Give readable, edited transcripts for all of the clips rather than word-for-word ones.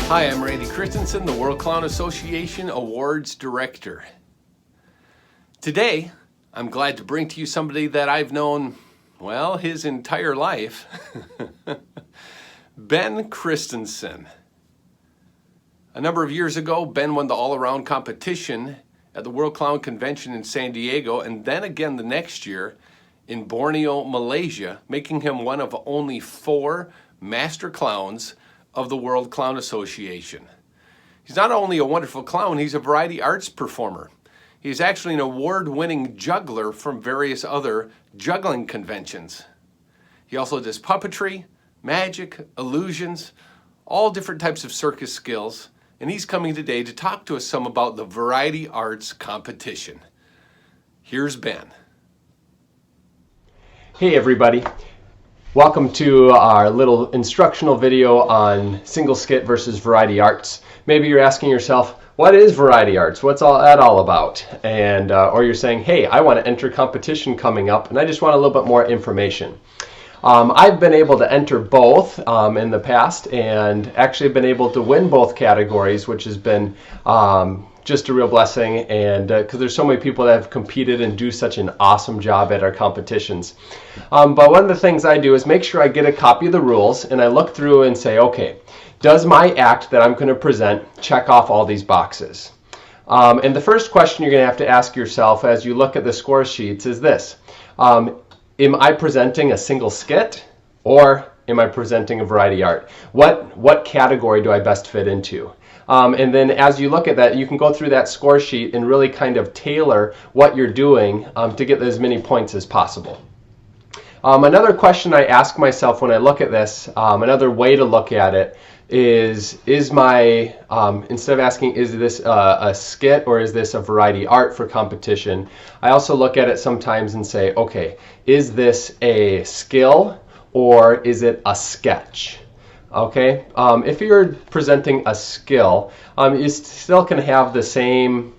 Hi, I'm Christensen, the World Clown Association Awards Director. Today, I'm glad to bring to you somebody that I've known, well, his entire life. Ben Christensen. A number of years ago, Ben won the all-around competition at the World Clown Convention in San Diego, and then again the next year in Borneo, Malaysia, making him one of only 4 Master Clowns of the World Clown Association. He's not only a wonderful clown, he's a variety arts performer. He's actually an award-winning juggler from various other juggling conventions. He also does puppetry, magic, illusions, all different types of circus skills, and he's coming today to talk to us some about the variety arts competition. Here's Ben. Hey everybody. Welcome to our little instructional video on single skit versus variety arts. Maybe you're asking yourself, what is variety arts? What's all that all about? And or you're saying, hey, I want to enter competition coming up and I just want a little bit more information. I've been able to enter both in the past and actually been able to win both categories, which has been just a real blessing, and because there's so many people that have competed and do such an awesome job at our competitions. But one of the things I do is make sure I get a copy of the rules and I look through and say, okay, does my act that I'm going to present check off all these boxes? And the first question you're going to have to ask yourself as you look at the score sheets is this. Am I presenting a single skit or am I presenting a variety art? What category do I best fit into? And then as you look at that, you can go through that score sheet and really kind of tailor what you're doing to get as many points as possible. Another question I ask myself when I look at this, another way to look at it is my, instead of asking is this a skit or is this a variety art for competition, I also look at it sometimes and say, okay, is this a skill or is it a sketch? Okay, if you're presenting a skill, you still can have the same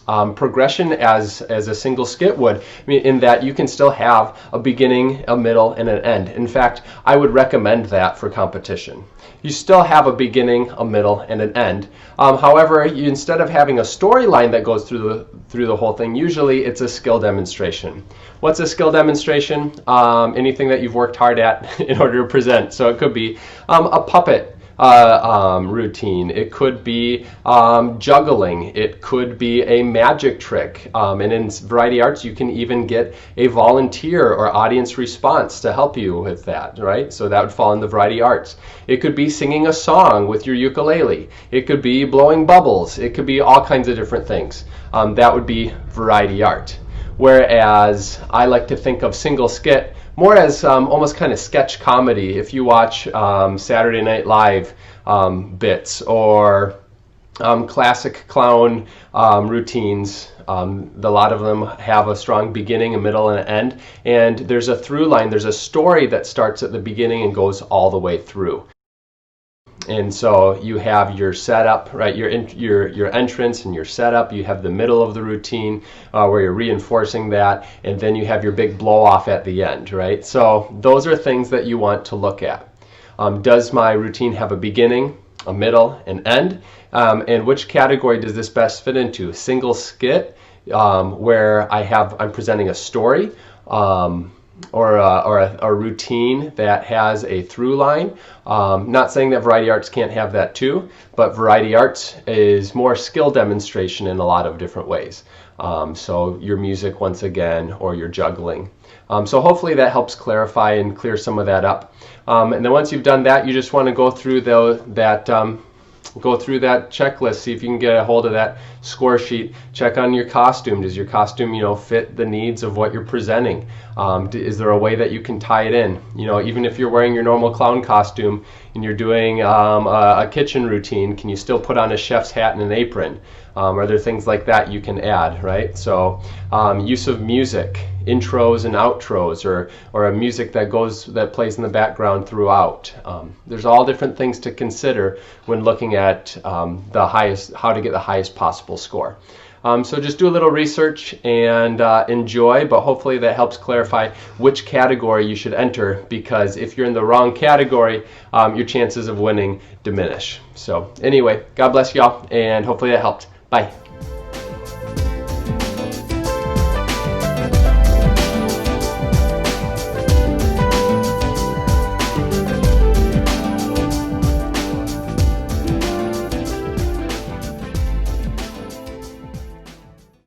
progression as a single skit would, in that you can still have a beginning, a middle, and an end. In fact, I would recommend that for competition. You still have a beginning, a middle, and an end. However, instead of having a storyline that goes through the whole thing, usually it's a skill demonstration. What's a skill demonstration? Anything that you've worked hard at in order to present. So it could be a puppet routine. It could be juggling. It could be a magic trick. And in variety arts, you can even get a volunteer or audience response to help you with that, right? So that would fall in the variety arts. It could be singing a song with your ukulele. It could be blowing bubbles. It could be all kinds of different things. That would be variety art. Whereas I like to think of single skit more as almost kind of sketch comedy. If you watch Saturday Night Live bits or classic clown routines, a lot of them have a strong beginning, a middle, and an end. And there's a through line, there's a story that starts at the beginning and goes all the way through. And so you have your setup, right? Your entrance and your setup. You have the middle of the routine where you're reinforcing that, and then you have your big blow off at the end, right? So those are things that you want to look at. Does my routine have a beginning, a middle, and end? And which category does this best fit into? Single skit, where I'm presenting a story, or a routine that has a through line. Not saying that variety arts can't have that too, but variety arts is more skill demonstration in a lot of different ways. So your music once again, or your juggling. So hopefully that helps clarify and clear some of that up. And then once you've done that, you just want to go through that checklist, see if you can get a hold of that score sheet. Check on your costume. Does your costume, fit the needs of what you're presenting? Is there a way that you can tie it in? Even if you're wearing your normal clown costume and you're doing a kitchen routine, can you still put on a chef's hat and an apron? Are there things like that you can add, right? So use of music, intros and outros, or a music that plays in the background throughout. There's all different things to consider when looking at how to get the highest possible score. So just do a little research and enjoy, but hopefully that helps clarify which category you should enter, because if you're in the wrong category, your chances of winning diminish. So anyway, God bless y'all, and hopefully that helped. Bye.